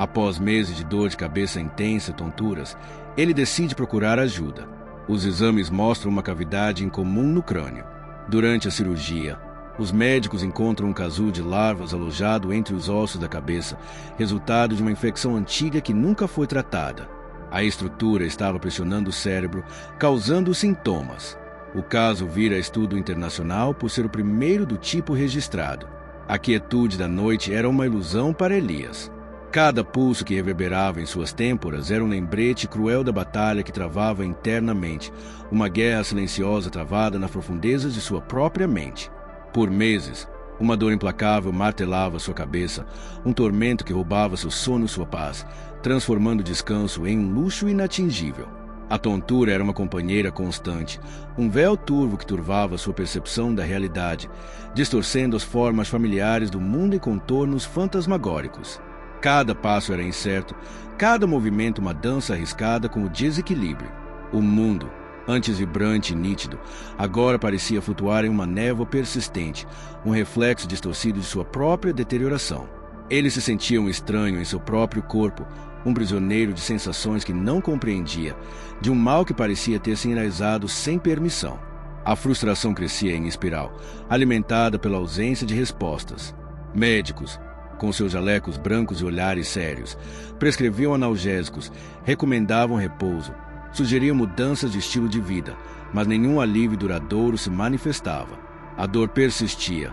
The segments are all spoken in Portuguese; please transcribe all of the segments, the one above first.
Após meses de dor de cabeça intensa e tonturas, ele decide procurar ajuda. Os exames mostram uma cavidade incomum no crânio. Durante a cirurgia, os médicos encontram um casulo de larvas alojado entre os ossos da cabeça, resultado de uma infecção antiga que nunca foi tratada. A estrutura estava pressionando o cérebro, causando sintomas. O caso vira estudo internacional por ser o primeiro do tipo registrado. A quietude da noite era uma ilusão para Elias. Cada pulso que reverberava em suas têmporas era um lembrete cruel da batalha que travava internamente, uma guerra silenciosa travada nas profundezas de sua própria mente. Por meses, uma dor implacável martelava sua cabeça, um tormento que roubava seu sono e sua paz, transformando o descanso em um luxo inatingível. A tontura era uma companheira constante, um véu turvo que turvava sua percepção da realidade, distorcendo as formas familiares do mundo em contornos fantasmagóricos. Cada passo era incerto, cada movimento uma dança arriscada com o desequilíbrio. O mundo, antes vibrante e nítido, agora parecia flutuar em uma névoa persistente, um reflexo distorcido de sua própria deterioração. Ele se sentia um estranho em seu próprio corpo, um prisioneiro de sensações que não compreendia, de um mal que parecia ter se enraizado sem permissão. A frustração crescia em espiral, alimentada pela ausência de respostas. Médicos, com seus jalecos brancos e olhares sérios, prescreviam analgésicos, recomendavam repouso, sugeriam mudanças de estilo de vida, mas nenhum alívio duradouro se manifestava. A dor persistia,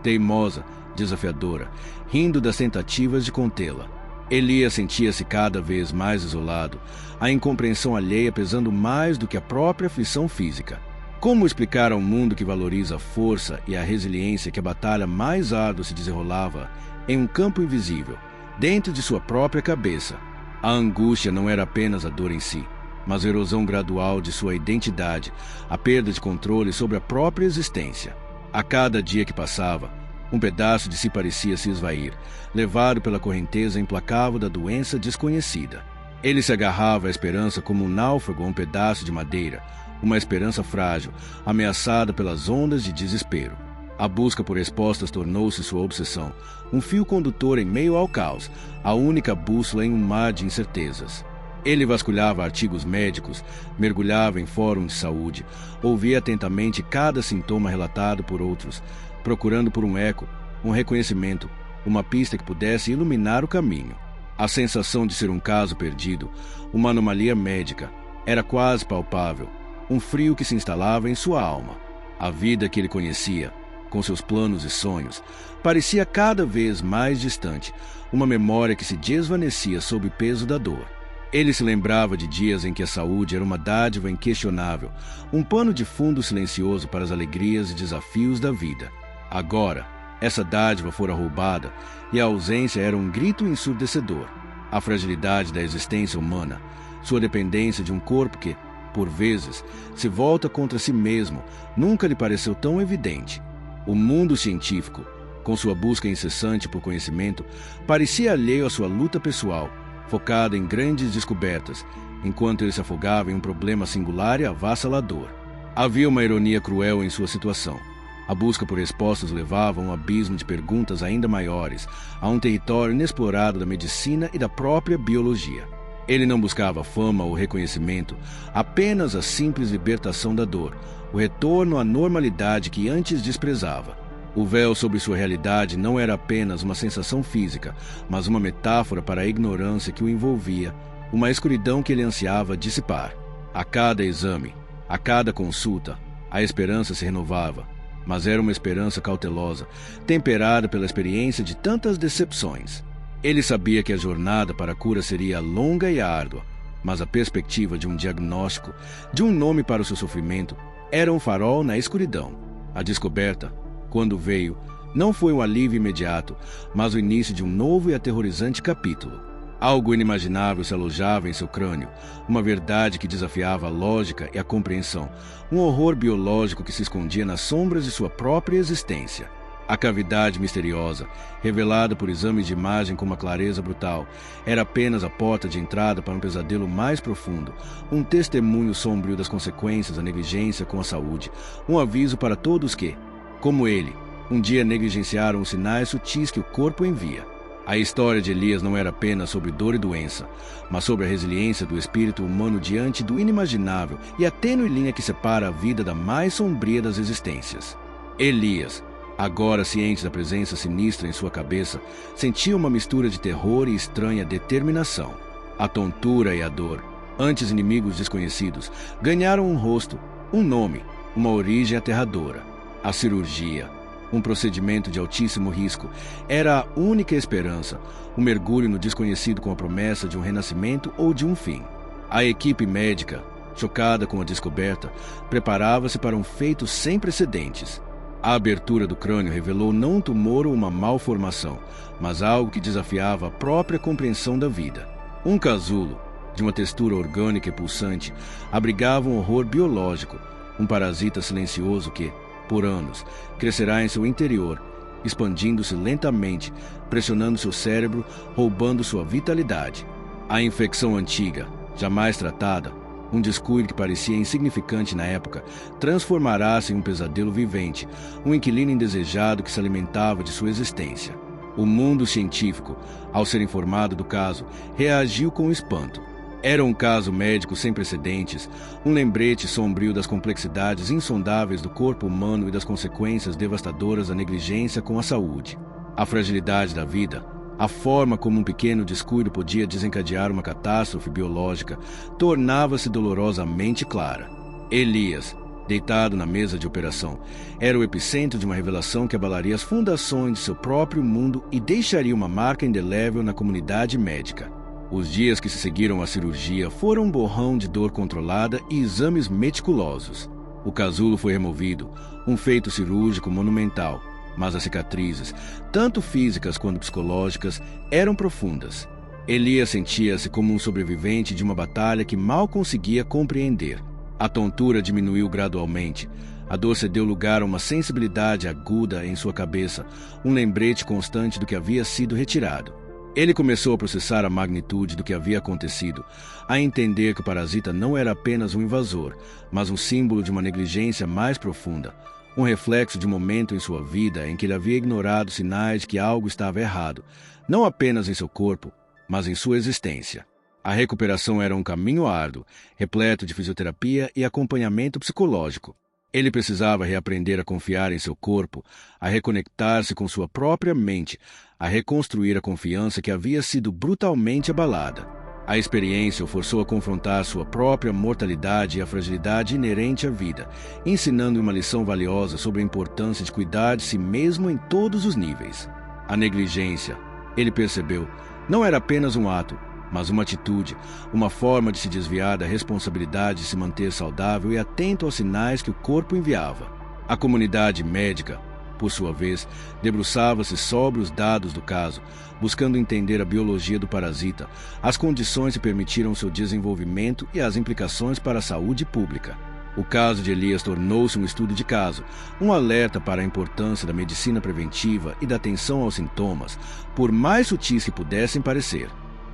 teimosa, desafiadora, rindo das tentativas de contê-la. Elias sentia-se cada vez mais isolado, a incompreensão alheia pesando mais do que a própria aflição física. Como explicar ao mundo que valoriza a força e a resiliência que a batalha mais árdua se desenrolava em um campo invisível, dentro de sua própria cabeça? A angústia não era apenas a dor em si, mas a erosão gradual de sua identidade, a perda de controle sobre a própria existência. A cada dia que passava, um pedaço de si parecia se esvair, levado pela correnteza implacável da doença desconhecida. Ele se agarrava à esperança como um náufrago a um pedaço de madeira, uma esperança frágil, ameaçada pelas ondas de desespero. A busca por respostas tornou-se sua obsessão, um fio condutor em meio ao caos, a única bússola em um mar de incertezas. Ele vasculhava artigos médicos, mergulhava em fóruns de saúde, ouvia atentamente cada sintoma relatado por outros, procurando por um eco, um reconhecimento, uma pista que pudesse iluminar o caminho. A sensação de ser um caso perdido, uma anomalia médica, era quase palpável, um frio que se instalava em sua alma. A vida que ele conhecia, com seus planos e sonhos, parecia cada vez mais distante, uma memória que se desvanecia sob o peso da dor. Ele se lembrava de dias em que a saúde era uma dádiva inquestionável, um pano de fundo silencioso para as alegrias e desafios da vida. Agora, essa dádiva fora roubada e a ausência era um grito ensurdecedor. A fragilidade da existência humana, sua dependência de um corpo que, por vezes, se volta contra si mesmo, nunca lhe pareceu tão evidente. O mundo científico, com sua busca incessante por conhecimento, parecia alheio à sua luta pessoal, focada em grandes descobertas, enquanto ele se afogava em um problema singular e avassalador. Havia uma ironia cruel em sua situação. A busca por respostas levava a um abismo de perguntas ainda maiores, a um território inexplorado da medicina e da própria biologia. Ele não buscava fama ou reconhecimento, apenas a simples libertação da dor, o retorno à normalidade que antes desprezava. O véu sobre sua realidade não era apenas uma sensação física, mas uma metáfora para a ignorância que o envolvia, uma escuridão que ele ansiava dissipar. A cada exame, a cada consulta, a esperança se renovava, mas era uma esperança cautelosa, temperada pela experiência de tantas decepções. Ele sabia que a jornada para a cura seria longa e árdua, mas a perspectiva de um diagnóstico, de um nome para o seu sofrimento, era um farol na escuridão. A descoberta, quando veio, não foi um alívio imediato, mas o início de um novo e aterrorizante capítulo. Algo inimaginável se alojava em seu crânio, uma verdade que desafiava a lógica e a compreensão, um horror biológico que se escondia nas sombras de sua própria existência. A cavidade misteriosa, revelada por exames de imagem com uma clareza brutal, era apenas a porta de entrada para um pesadelo mais profundo, um testemunho sombrio das consequências da negligência com a saúde, um aviso para todos que, como ele, um dia negligenciaram os sinais sutis que o corpo envia. A história de Elias não era apenas sobre dor e doença, mas sobre a resiliência do espírito humano diante do inimaginável e a tênue linha que separa a vida da mais sombria das existências. Elias, agora ciente da presença sinistra em sua cabeça, sentia uma mistura de terror e estranha determinação. A tontura e a dor, antes inimigos desconhecidos, ganharam um rosto, um nome, uma origem aterradora. A cirurgia, um procedimento de altíssimo risco, era a única esperança, um mergulho no desconhecido com a promessa de um renascimento ou de um fim. A equipe médica, chocada com a descoberta, preparava-se para um feito sem precedentes. A abertura do crânio revelou não um tumor ou uma malformação, mas algo que desafiava a própria compreensão da vida. Um casulo, de uma textura orgânica e pulsante, abrigava um horror biológico, um parasita silencioso que, por anos, crescerá em seu interior, expandindo-se lentamente, pressionando seu cérebro, roubando sua vitalidade. A infecção antiga, jamais tratada, um descuido que parecia insignificante na época, transformará-se em um pesadelo vivente, um inquilino indesejado que se alimentava de sua existência. O mundo científico, ao ser informado do caso, reagiu com espanto. Era um caso médico sem precedentes, um lembrete sombrio das complexidades insondáveis do corpo humano e das consequências devastadoras da negligência com a saúde. A fragilidade da vida, a forma como um pequeno descuido podia desencadear uma catástrofe biológica, tornava-se dolorosamente clara. Elias, deitado na mesa de operação, era o epicentro de uma revelação que abalaria as fundações de seu próprio mundo e deixaria uma marca indelével na comunidade médica. Os dias que se seguiram à cirurgia foram um borrão de dor controlada e exames meticulosos. O casulo foi removido, um feito cirúrgico monumental, mas as cicatrizes, tanto físicas quanto psicológicas, eram profundas. Elias sentia-se como um sobrevivente de uma batalha que mal conseguia compreender. A tontura diminuiu gradualmente. A dor cedeu lugar a uma sensibilidade aguda em sua cabeça, um lembrete constante do que havia sido retirado. Ele começou a processar a magnitude do que havia acontecido, a entender que o parasita não era apenas um invasor, mas um símbolo de uma negligência mais profunda, um reflexo de um momento em sua vida em que ele havia ignorado sinais de que algo estava errado, não apenas em seu corpo, mas em sua existência. A recuperação era um caminho árduo, repleto de fisioterapia e acompanhamento psicológico. Ele precisava reaprender a confiar em seu corpo, a reconectar-se com sua própria mente, a reconstruir a confiança que havia sido brutalmente abalada. A experiência o forçou a confrontar sua própria mortalidade e a fragilidade inerente à vida, ensinando uma lição valiosa sobre a importância de cuidar de si mesmo em todos os níveis. A negligência, ele percebeu, não era apenas um ato, mas uma atitude, uma forma de se desviar da responsabilidade de se manter saudável e atento aos sinais que o corpo enviava. A comunidade médica, por sua vez, debruçava-se sobre os dados do caso, buscando entender a biologia do parasita, as condições que permitiram seu desenvolvimento e as implicações para a saúde pública. O caso de Elias tornou-se um estudo de caso, um alerta para a importância da medicina preventiva e da atenção aos sintomas, por mais sutis que pudessem parecer.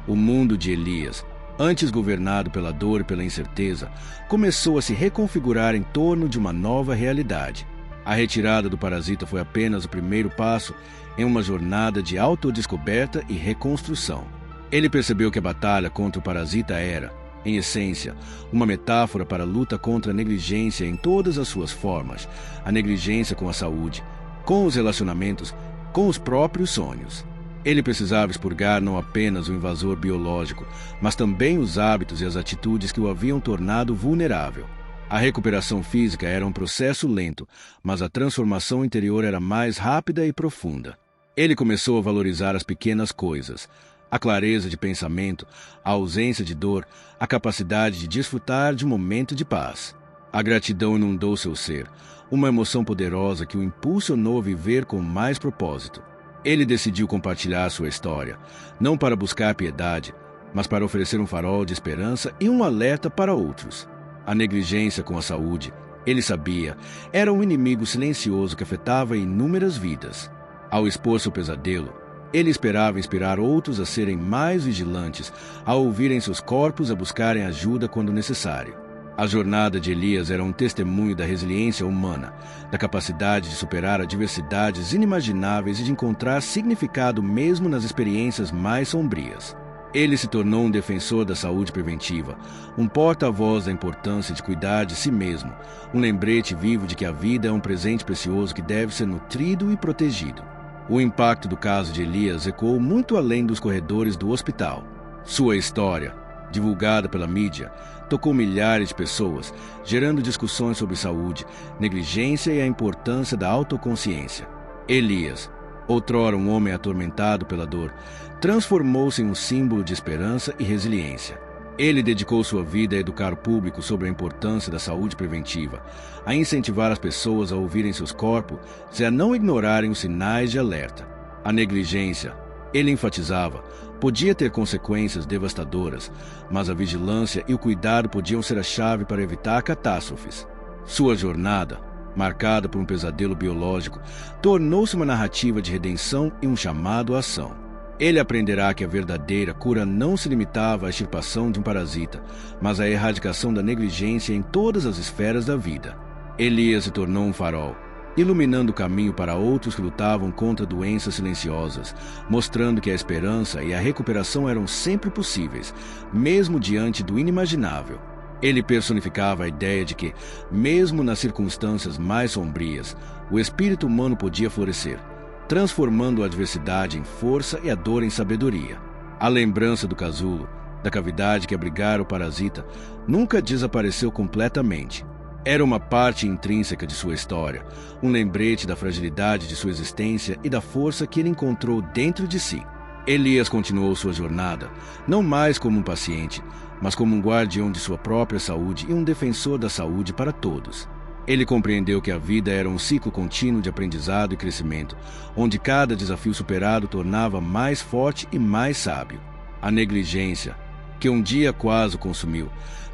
O mundo de Elias, antes governado pela dor e pela incerteza, começou a se reconfigurar em torno de uma nova realidade. A retirada do parasita foi apenas o primeiro passo em uma jornada de autodescoberta e reconstrução. Ele percebeu que a batalha contra o parasita era, em essência, uma metáfora para a luta contra a negligência em todas as suas formas, a negligência com a saúde, com os relacionamentos, com os próprios sonhos. Ele precisava expurgar não apenas o invasor biológico, mas também os hábitos e as atitudes que o haviam tornado vulnerável. A recuperação física era um processo lento, mas a transformação interior era mais rápida e profunda. Ele começou a valorizar as pequenas coisas, a clareza de pensamento, a ausência de dor, a capacidade de desfrutar de um momento de paz. A gratidão inundou seu ser, uma emoção poderosa que o impulsionou a viver com mais propósito. Ele decidiu compartilhar sua história, não para buscar piedade, mas para oferecer um farol de esperança e um alerta para outros. A negligência com a saúde, ele sabia, era um inimigo silencioso que afetava inúmeras vidas. Ao expor seu pesadelo, ele esperava inspirar outros a serem mais vigilantes, a ouvirem seus corpos, a buscarem ajuda quando necessário. A jornada de Elias era um testemunho da resiliência humana, da capacidade de superar adversidades inimagináveis e de encontrar significado mesmo nas experiências mais sombrias. Ele se tornou um defensor da saúde preventiva, um porta-voz da importância de cuidar de si mesmo, um lembrete vivo de que a vida é um presente precioso que deve ser nutrido e protegido. O impacto do caso de Elias ecoou muito além dos corredores do hospital. Sua história, divulgada pela mídia, tocou milhares de pessoas, gerando discussões sobre saúde, negligência e a importância da autoconsciência. Elias, outrora um homem atormentado pela dor, transformou-se em um símbolo de esperança e resiliência. Ele dedicou sua vida a educar o público sobre a importância da saúde preventiva, a incentivar as pessoas a ouvirem seus corpos e a não ignorarem os sinais de alerta. A negligência, ele enfatizava, podia ter consequências devastadoras, mas a vigilância e o cuidado podiam ser a chave para evitar catástrofes. Sua jornada, marcada por um pesadelo biológico, tornou-se uma narrativa de redenção e um chamado à ação. Ele aprenderá que a verdadeira cura não se limitava à extirpação de um parasita, mas à erradicação da negligência em todas as esferas da vida. Elias se tornou um farol, iluminando o caminho para outros que lutavam contra doenças silenciosas, mostrando que a esperança e a recuperação eram sempre possíveis, mesmo diante do inimaginável. Ele personificava a ideia de que, mesmo nas circunstâncias mais sombrias, o espírito humano podia florescer, transformando a adversidade em força e a dor em sabedoria. A lembrança do casulo, da cavidade que abrigara o parasita, nunca desapareceu completamente. Era uma parte intrínseca de sua história, um lembrete da fragilidade de sua existência e da força que ele encontrou dentro de si. Elias continuou sua jornada, não mais como um paciente, mas como um guardião de sua própria saúde e um defensor da saúde para todos. Ele compreendeu que a vida era um ciclo contínuo de aprendizado e crescimento, onde cada desafio superado tornava mais forte e mais sábio. A negligência, que um dia quase o consumiu,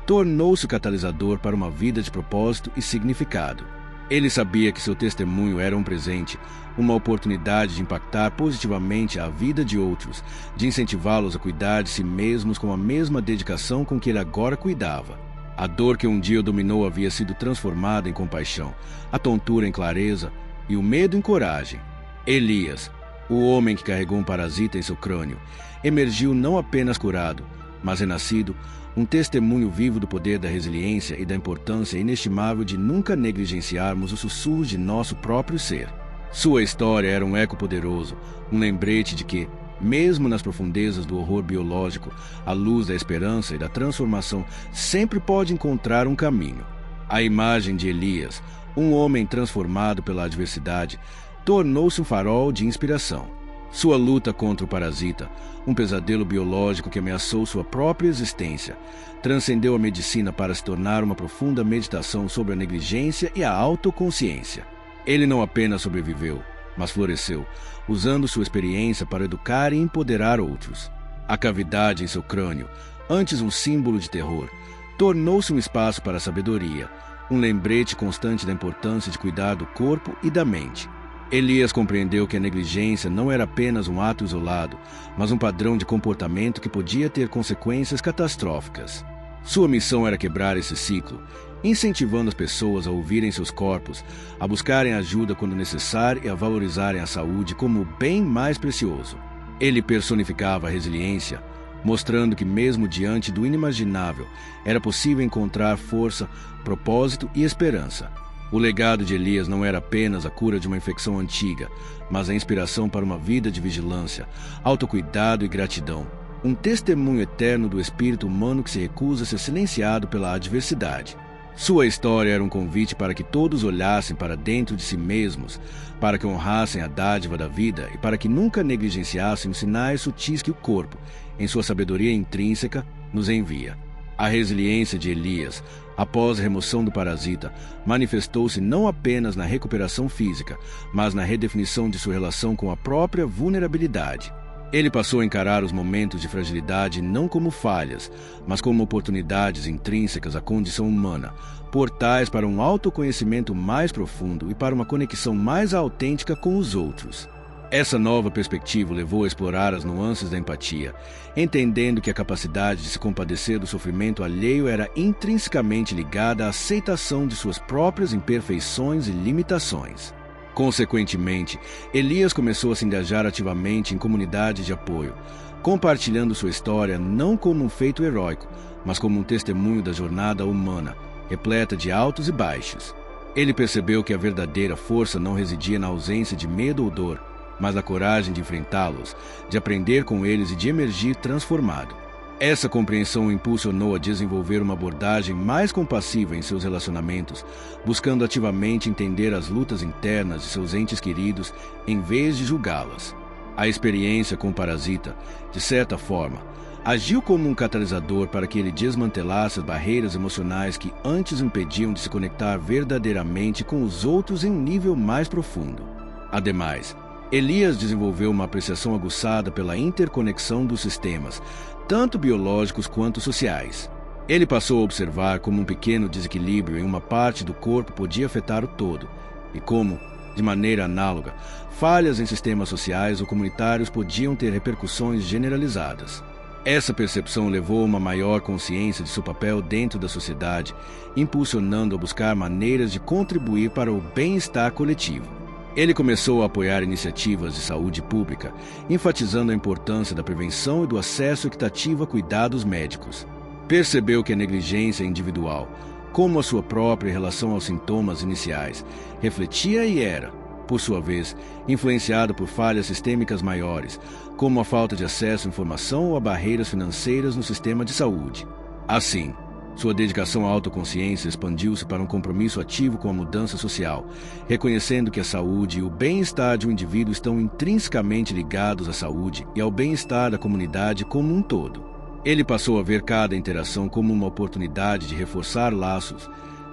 tornou-se o catalisador para uma vida de propósito e significado. Ele sabia que seu testemunho era um presente, uma oportunidade de impactar positivamente a vida de outros, de incentivá-los a cuidar de si mesmos com a mesma dedicação com que ele agora cuidava. A dor que um dia o dominou havia sido transformada em compaixão, a tontura em clareza e o medo em coragem. Elias, o homem que carregou um parasita em seu crânio, emergiu não apenas curado, mas renascido, um testemunho vivo do poder da resiliência e da importância inestimável de nunca negligenciarmos os sussurros de nosso próprio ser. Sua história era um eco poderoso, um lembrete de que, mesmo nas profundezas do horror biológico, a luz da esperança e da transformação sempre pode encontrar um caminho. A imagem de Elias, um homem transformado pela adversidade, tornou-se um farol de inspiração. Sua luta contra o parasita, um pesadelo biológico que ameaçou sua própria existência, transcendeu a medicina para se tornar uma profunda meditação sobre a negligência e a autoconsciência. Ele não apenas sobreviveu, mas floresceu, usando sua experiência para educar e empoderar outros. A cavidade em seu crânio, antes um símbolo de terror, tornou-se um espaço para a sabedoria, um lembrete constante da importância de cuidar do corpo e da mente. Elias compreendeu que a negligência não era apenas um ato isolado, mas um padrão de comportamento que podia ter consequências catastróficas. Sua missão era quebrar esse ciclo, incentivando as pessoas a ouvirem seus corpos, a buscarem ajuda quando necessário e a valorizarem a saúde como o bem mais precioso. Ele personificava a resiliência, mostrando que mesmo diante do inimaginável, era possível encontrar força, propósito e esperança. O legado de Elias não era apenas a cura de uma infecção antiga, mas a inspiração para uma vida de vigilância, autocuidado e gratidão. Um testemunho eterno do espírito humano que se recusa a ser silenciado pela adversidade. Sua história era um convite para que todos olhassem para dentro de si mesmos, para que honrassem a dádiva da vida e para que nunca negligenciassem os sinais sutis que o corpo, em sua sabedoria intrínseca, nos envia. A resiliência de Elias, após a remoção do parasita, manifestou-se não apenas na recuperação física, mas na redefinição de sua relação com a própria vulnerabilidade. Ele passou a encarar os momentos de fragilidade não como falhas, mas como oportunidades intrínsecas à condição humana, portais para um autoconhecimento mais profundo e para uma conexão mais autêntica com os outros. Essa nova perspectiva o levou a explorar as nuances da empatia, entendendo que a capacidade de se compadecer do sofrimento alheio era intrinsecamente ligada à aceitação de suas próprias imperfeições e limitações. Consequentemente, Elias começou a se engajar ativamente em comunidades de apoio, compartilhando sua história não como um feito heróico, mas como um testemunho da jornada humana, repleta de altos e baixos. Ele percebeu que a verdadeira força não residia na ausência de medo ou dor, mas na coragem de enfrentá-los, de aprender com eles e de emergir transformado. Essa compreensão o impulsionou a desenvolver uma abordagem mais compassiva em seus relacionamentos, buscando ativamente entender as lutas internas de seus entes queridos em vez de julgá-las. A experiência com o parasita, de certa forma, agiu como um catalisador para que ele desmantelasse as barreiras emocionais que antes o impediam de se conectar verdadeiramente com os outros em um nível mais profundo. Ademais, Elias desenvolveu uma apreciação aguçada pela interconexão dos sistemas, tanto biológicos quanto sociais. Ele passou a observar como um pequeno desequilíbrio em uma parte do corpo podia afetar o todo, e como, de maneira análoga, falhas em sistemas sociais ou comunitários podiam ter repercussões generalizadas. Essa percepção levou a uma maior consciência de seu papel dentro da sociedade, impulsionando a buscar maneiras de contribuir para o bem-estar coletivo. Ele começou a apoiar iniciativas de saúde pública, enfatizando a importância da prevenção e do acesso equitativo a cuidados médicos. Percebeu que a negligência individual, como a sua própria relação aos sintomas iniciais, refletia e era, por sua vez, influenciada por falhas sistêmicas maiores, como a falta de acesso à informação ou a barreiras financeiras no sistema de saúde. Assim, sua dedicação à autoconsciência expandiu-se para um compromisso ativo com a mudança social, reconhecendo que a saúde e o bem-estar de um indivíduo estão intrinsecamente ligados à saúde e ao bem-estar da comunidade como um todo. Ele passou a ver cada interação como uma oportunidade de reforçar laços,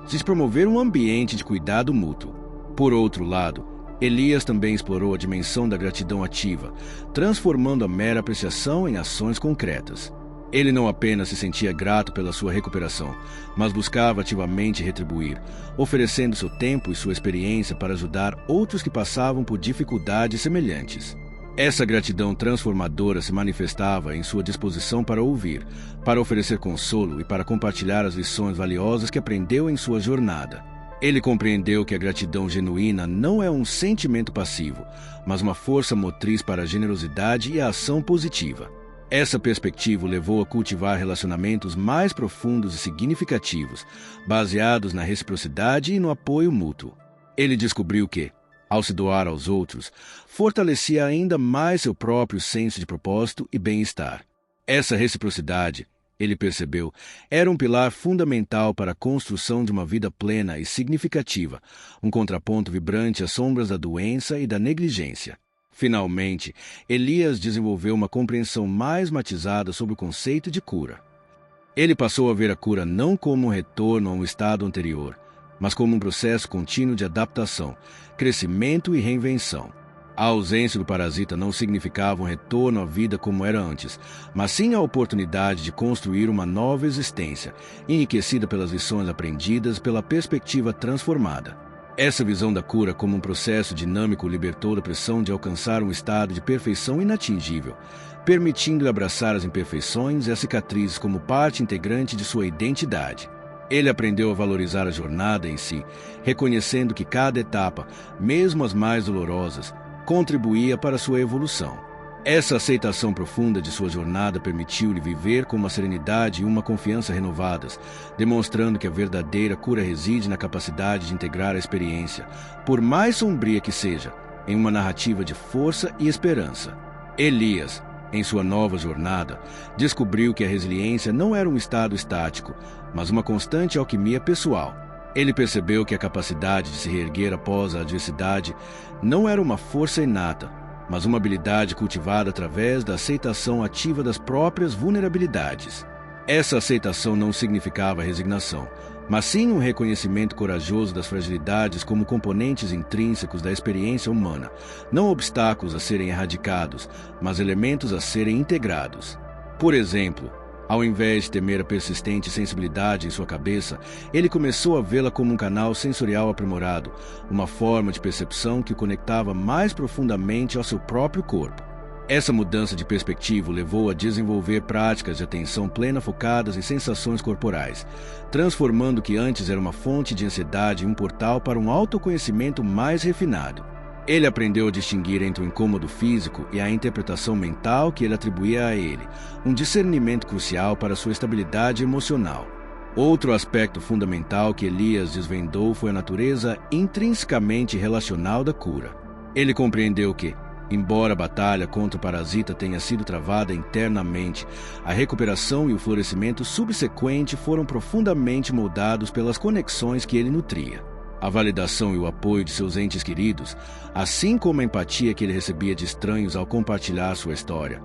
de promover um ambiente de cuidado mútuo. Por outro lado, Elias também explorou a dimensão da gratidão ativa, transformando a mera apreciação em ações concretas. Ele não apenas se sentia grato pela sua recuperação, mas buscava ativamente retribuir, oferecendo seu tempo e sua experiência para ajudar outros que passavam por dificuldades semelhantes. Essa gratidão transformadora se manifestava em sua disposição para ouvir, para oferecer consolo e para compartilhar as lições valiosas que aprendeu em sua jornada. Ele compreendeu que a gratidão genuína não é um sentimento passivo, mas uma força motriz para a generosidade e a ação positiva. Essa perspectiva o levou a cultivar relacionamentos mais profundos e significativos, baseados na reciprocidade e no apoio mútuo. Ele descobriu que, ao se doar aos outros, fortalecia ainda mais seu próprio senso de propósito e bem-estar. Essa reciprocidade, ele percebeu, era um pilar fundamental para a construção de uma vida plena e significativa, um contraponto vibrante às sombras da doença e da negligência. Finalmente, Elias desenvolveu uma compreensão mais matizada sobre o conceito de cura. Ele passou a ver a cura não como um retorno a um estado anterior, mas como um processo contínuo de adaptação, crescimento e reinvenção. A ausência do parasita não significava um retorno à vida como era antes, mas sim a oportunidade de construir uma nova existência, enriquecida pelas lições aprendidas pela perspectiva transformada. Essa visão da cura como um processo dinâmico o libertou da pressão de alcançar um estado de perfeição inatingível, permitindo-lhe abraçar as imperfeições e as cicatrizes como parte integrante de sua identidade. Ele aprendeu a valorizar a jornada em si, reconhecendo que cada etapa, mesmo as mais dolorosas, contribuía para sua evolução. Essa aceitação profunda de sua jornada permitiu-lhe viver com uma serenidade e uma confiança renovadas, demonstrando que a verdadeira cura reside na capacidade de integrar a experiência, por mais sombria que seja, em uma narrativa de força e esperança. Elias, em sua nova jornada, descobriu que a resiliência não era um estado estático, mas uma constante alquimia pessoal. Ele percebeu que a capacidade de se reerguer após a adversidade não era uma força inata, mas uma habilidade cultivada através da aceitação ativa das próprias vulnerabilidades. Essa aceitação não significava resignação, mas sim um reconhecimento corajoso das fragilidades como componentes intrínsecos da experiência humana, não obstáculos a serem erradicados, mas elementos a serem integrados. Por exemplo, Ao invés de temer a persistente sensibilidade em sua cabeça, ele começou a vê-la como um canal sensorial aprimorado, uma forma de percepção que o conectava mais profundamente ao seu próprio corpo. Essa mudança de perspectiva o levou a desenvolver práticas de atenção plena focadas em sensações corporais, transformando o que antes era uma fonte de ansiedade em um portal para um autoconhecimento mais refinado. Ele aprendeu a distinguir entre o incômodo físico e a interpretação mental que ele atribuía a ele, um discernimento crucial para sua estabilidade emocional. Outro aspecto fundamental que Elias desvendou foi a natureza intrinsecamente relacional da cura. Ele compreendeu que, embora a batalha contra o parasita tenha sido travada internamente, a recuperação e o florescimento subsequente foram profundamente moldados pelas conexões que ele nutria. A validação e o apoio de seus entes queridos, assim como a empatia que ele recebia de estranhos ao compartilhar sua história,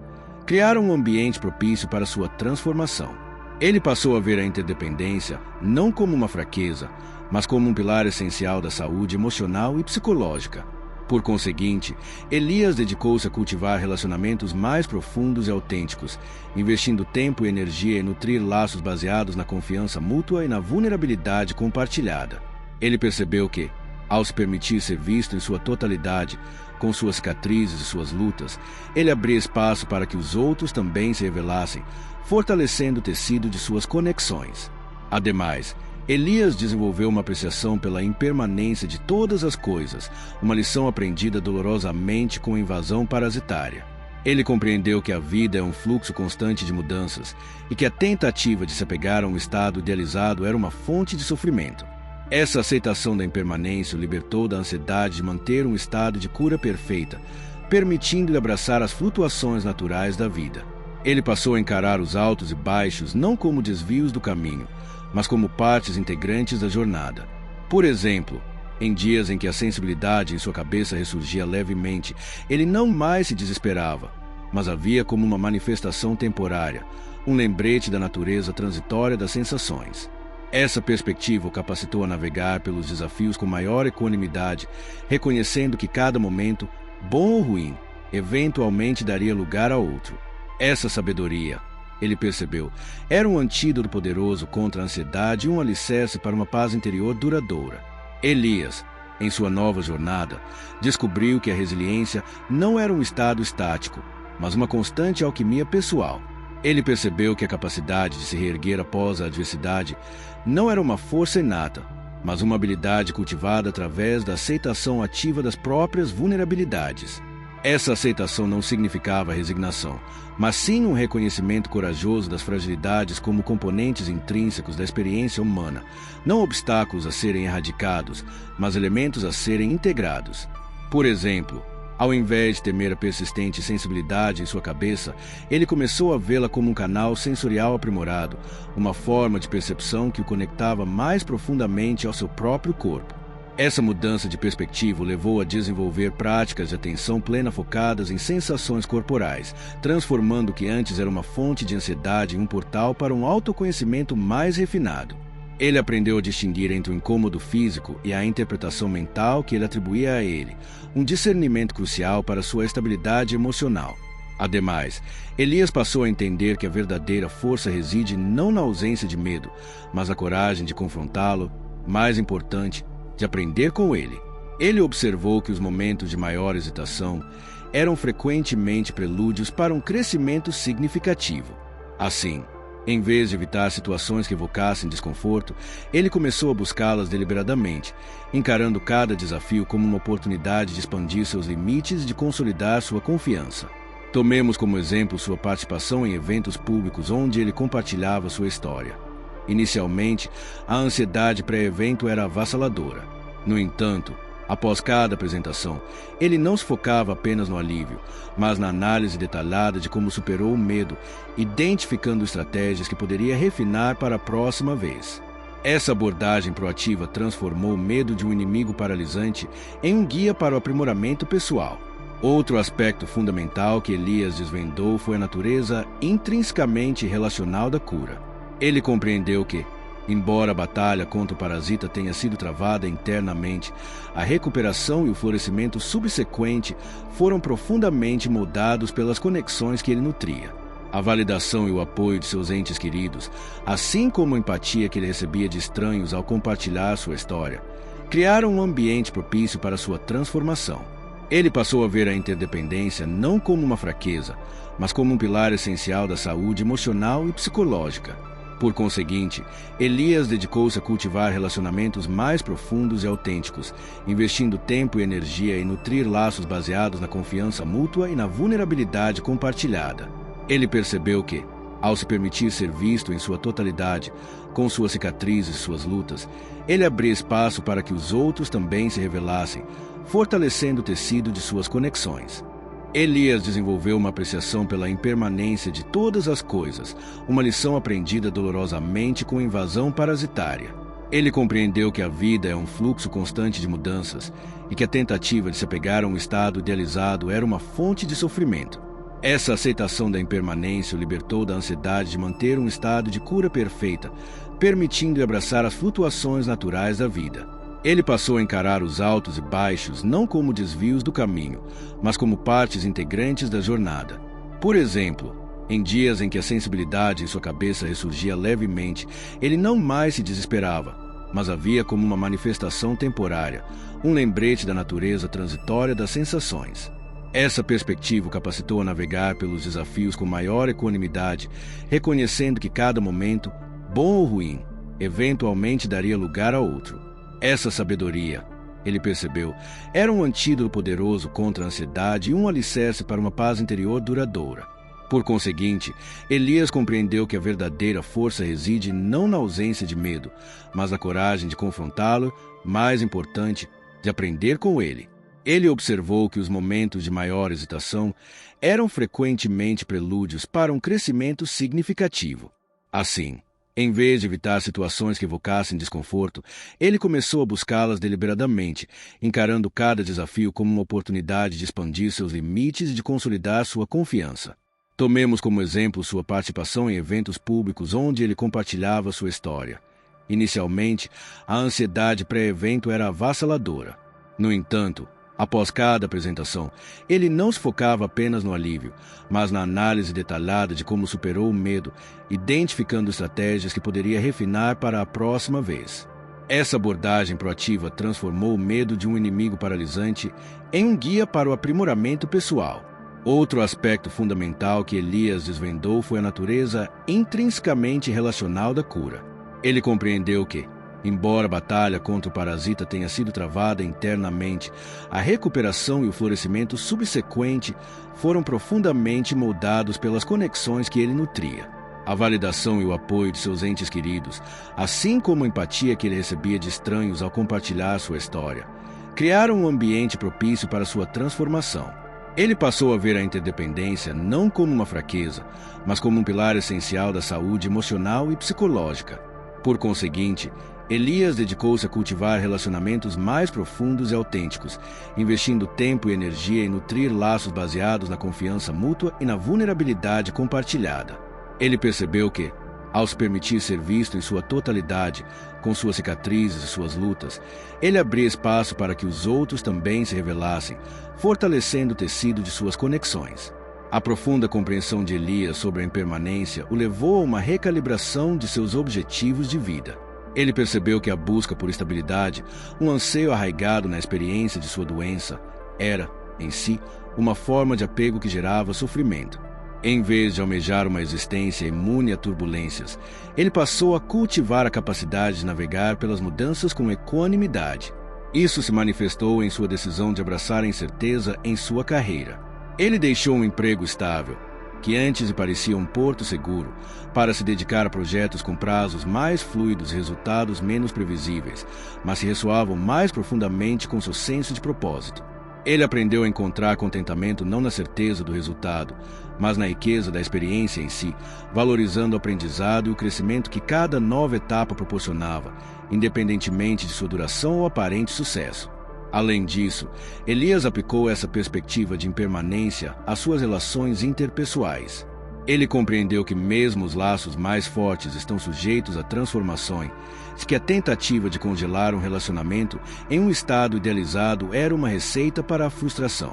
criaram um ambiente propício para sua transformação. Ele passou a ver a interdependência não como uma fraqueza, mas como um pilar essencial da saúde emocional e psicológica. Por conseguinte, Elias dedicou-se a cultivar relacionamentos mais profundos e autênticos, investindo tempo e energia em nutrir laços baseados na confiança mútua e na vulnerabilidade compartilhada. Ele percebeu que, ao se permitir ser visto em sua totalidade, com suas cicatrizes e suas lutas, ele abria espaço para que os outros também se revelassem, fortalecendo o tecido de suas conexões. Ademais, Elias desenvolveu uma apreciação pela impermanência de todas as coisas, uma lição aprendida dolorosamente com a invasão parasitária. Ele compreendeu que a vida é um fluxo constante de mudanças e que a tentativa de se apegar a um estado idealizado era uma fonte de sofrimento. Essa aceitação da impermanência o libertou da ansiedade de manter um estado de cura perfeita, permitindo-lhe abraçar as flutuações naturais da vida. Ele passou a encarar os altos e baixos não como desvios do caminho, mas como partes integrantes da jornada. Por exemplo, em dias em que a sensibilidade em sua cabeça ressurgia levemente, ele não mais se desesperava, mas a via como uma manifestação temporária, um lembrete da natureza transitória das sensações. Essa perspectiva o capacitou a navegar pelos desafios com maior equanimidade, reconhecendo que cada momento, bom ou ruim, eventualmente daria lugar a outro. Essa sabedoria, ele percebeu, era um antídoto poderoso contra a ansiedade e um alicerce para uma paz interior duradoura. Elias, em sua nova jornada, descobriu que a resiliência não era um estado estático, mas uma constante alquimia pessoal. Ele percebeu que a capacidade de se reerguer após a adversidade não era uma força inata, mas uma habilidade cultivada através da aceitação ativa das próprias vulnerabilidades. Essa aceitação não significava resignação, mas sim um reconhecimento corajoso das fragilidades como componentes intrínsecos da experiência humana, não obstáculos a serem erradicados, mas elementos a serem integrados. Por exemplo, ao invés de temer a persistente sensibilidade em sua cabeça, ele começou a vê-la como um canal sensorial aprimorado, uma forma de percepção que o conectava mais profundamente ao seu próprio corpo. Essa mudança de perspectiva o levou a desenvolver práticas de atenção plena focadas em sensações corporais, transformando o que antes era uma fonte de ansiedade em um portal para um autoconhecimento mais refinado. Ele aprendeu a distinguir entre o incômodo físico e a interpretação mental que ele atribuía a ele, um discernimento crucial para sua estabilidade emocional. Ademais, Elias passou a entender que a verdadeira força reside não na ausência de medo, mas na coragem de confrontá-lo, mais importante, de aprender com ele. Ele observou que os momentos de maior hesitação eram frequentemente prelúdios para um crescimento significativo. Assim, em vez de evitar situações que evocassem desconforto, ele começou a buscá-las deliberadamente, encarando cada desafio como uma oportunidade de expandir seus limites e de consolidar sua confiança. Tomemos como exemplo sua participação em eventos públicos onde ele compartilhava sua história. Inicialmente, a ansiedade pré-evento era avassaladora. No entanto, após cada apresentação, ele não se focava apenas no alívio, mas na análise detalhada de como superou o medo, identificando estratégias que poderia refinar para a próxima vez. Essa abordagem proativa transformou o medo de um inimigo paralisante em um guia para o aprimoramento pessoal. Outro aspecto fundamental que Elias desvendou foi a natureza intrinsecamente relacional da cura. Ele compreendeu que, embora a batalha contra o parasita tenha sido travada internamente, a recuperação e o florescimento subsequente foram profundamente moldados pelas conexões que ele nutria. A validação e o apoio de seus entes queridos, assim como a empatia que ele recebia de estranhos ao compartilhar sua história, criaram um ambiente propício para sua transformação. Ele passou a ver a interdependência não como uma fraqueza, mas como um pilar essencial da saúde emocional e psicológica. Por conseguinte, Elias dedicou-se a cultivar relacionamentos mais profundos e autênticos, investindo tempo e energia em nutrir laços baseados na confiança mútua e na vulnerabilidade compartilhada. Ele percebeu que, ao se permitir ser visto em sua totalidade, com suas cicatrizes e suas lutas, ele abria espaço para que os outros também se revelassem, fortalecendo o tecido de suas conexões. Elias desenvolveu uma apreciação pela impermanência de todas as coisas, uma lição aprendida dolorosamente com invasão parasitária. Ele compreendeu que a vida é um fluxo constante de mudanças e que a tentativa de se apegar a um estado idealizado era uma fonte de sofrimento. Essa aceitação da impermanência o libertou da ansiedade de manter um estado de cura perfeita, permitindo-lhe abraçar as flutuações naturais da vida. Ele passou a encarar os altos e baixos não como desvios do caminho, mas como partes integrantes da jornada. Por exemplo, em dias em que a sensibilidade em sua cabeça ressurgia levemente, ele não mais se desesperava, mas a via como uma manifestação temporária, um lembrete da natureza transitória das sensações. Essa perspectiva o capacitou a navegar pelos desafios com maior equanimidade, reconhecendo que cada momento, bom ou ruim, eventualmente daria lugar a outro. Essa sabedoria, ele percebeu, era um antídoto poderoso contra a ansiedade e um alicerce para uma paz interior duradoura. Por conseguinte, Elias compreendeu que a verdadeira força reside não na ausência de medo, mas na coragem de confrontá-lo, mais importante, de aprender com ele. Ele observou que os momentos de maior hesitação eram frequentemente prelúdios para um crescimento significativo. Assim, em vez de evitar situações que evocassem desconforto, ele começou a buscá-las deliberadamente, encarando cada desafio como uma oportunidade de expandir seus limites e de consolidar sua confiança. Tomemos como exemplo sua participação em eventos públicos onde ele compartilhava sua história. Inicialmente, a ansiedade pré-evento era avassaladora. No entanto, após cada apresentação, ele não se focava apenas no alívio, mas na análise detalhada de como superou o medo, identificando estratégias que poderia refinar para a próxima vez. Essa abordagem proativa transformou o medo de um inimigo paralisante em um guia para o aprimoramento pessoal. Outro aspecto fundamental que Elias desvendou foi a natureza intrinsecamente relacional da cura. Ele compreendeu que, embora a batalha contra o parasita tenha sido travada internamente, a recuperação e o florescimento subsequente foram profundamente moldados pelas conexões que ele nutria. A validação e o apoio de seus entes queridos, assim como a empatia que ele recebia de estranhos ao compartilhar sua história, criaram um ambiente propício para sua transformação. Ele passou a ver a interdependência não como uma fraqueza, mas como um pilar essencial da saúde emocional e psicológica. Por conseguinte, Elias dedicou-se a cultivar relacionamentos mais profundos e autênticos, investindo tempo e energia em nutrir laços baseados na confiança mútua e na vulnerabilidade compartilhada. Ele percebeu que, ao se permitir ser visto em sua totalidade, com suas cicatrizes e suas lutas, ele abria espaço para que os outros também se revelassem, fortalecendo o tecido de suas conexões. A profunda compreensão de Elias sobre a impermanência o levou a uma recalibração de seus objetivos de vida. Ele percebeu que a busca por estabilidade, um anseio arraigado na experiência de sua doença, era, em si, uma forma de apego que gerava sofrimento. Em vez de almejar uma existência imune a turbulências, ele passou a cultivar a capacidade de navegar pelas mudanças com equanimidade. Isso se manifestou em sua decisão de abraçar a incerteza em sua carreira. Ele deixou um emprego estável, que antes lhe parecia um porto seguro, para se dedicar a projetos com prazos mais fluidos e resultados menos previsíveis, mas se ressoavam mais profundamente com seu senso de propósito. Ele aprendeu a encontrar contentamento não na certeza do resultado, mas na riqueza da experiência em si, valorizando o aprendizado e o crescimento que cada nova etapa proporcionava, independentemente de sua duração ou aparente sucesso. Além disso, Elias aplicou essa perspectiva de impermanência às suas relações interpessoais. Ele compreendeu que mesmo os laços mais fortes estão sujeitos a transformações, e que a tentativa de congelar um relacionamento em um estado idealizado era uma receita para a frustração.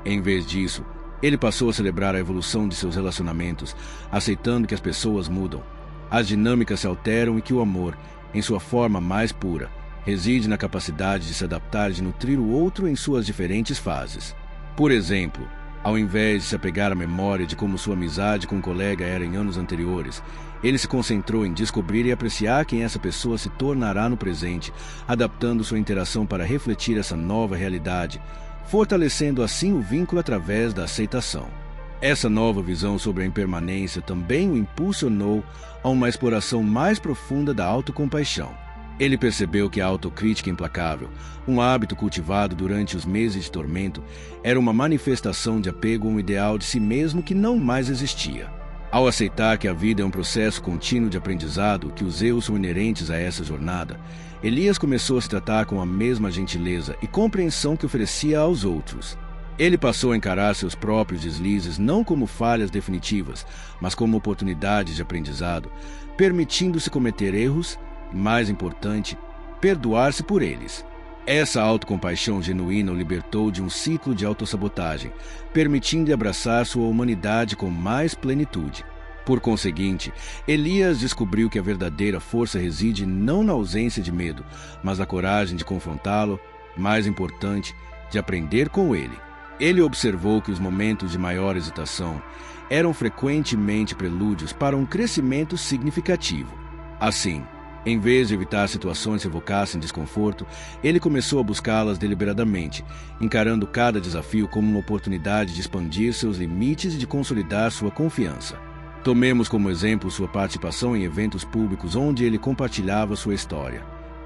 Em vez disso, Ele passou a celebrar a evolução de seus relacionamentos, aceitando que as pessoas mudam, as dinâmicas se alteram e que o amor, em sua forma mais pura, reside na capacidade de se adaptar e de nutrir o outro em suas diferentes fases. Por exemplo, ao invés de se apegar à memória de como sua amizade com um colega era em anos anteriores, ele se concentrou em descobrir e apreciar quem essa pessoa se tornará no presente, adaptando sua interação para refletir essa nova realidade, fortalecendo assim o vínculo através da aceitação. Essa nova visão sobre a impermanência também o impulsionou a uma exploração mais profunda da autocompaixão. Ele percebeu que a autocrítica implacável, um hábito cultivado durante os meses de tormento, era uma manifestação de apego a um ideal de si mesmo que não mais existia. Ao aceitar que a vida é um processo contínuo de aprendizado, que os erros são inerentes a essa jornada, Elias começou a se tratar com a mesma gentileza e compreensão que oferecia aos outros. Ele passou a encarar seus próprios deslizes não como falhas definitivas, mas como oportunidades de aprendizado, permitindo-se cometer erros e, mais importante, perdoar-se por eles. Essa autocompaixão genuína o libertou de um ciclo de autossabotagem, permitindo-lhe abraçar sua humanidade com mais plenitude. Por conseguinte, Elias descobriu que a verdadeira força reside não na ausência de medo, mas na coragem de confrontá-lo, mais importante, de aprender com ele. Ele observou que os momentos de maior hesitação eram frequentemente prelúdios para um crescimento significativo. Assim, em vez de evitar situações que evocassem desconforto, ele começou a buscá-las deliberadamente, encarando cada desafio como uma oportunidade de expandir seus limites e de consolidar sua confiança. Tomemos como exemplo sua participação em eventos públicos onde ele compartilhava sua história.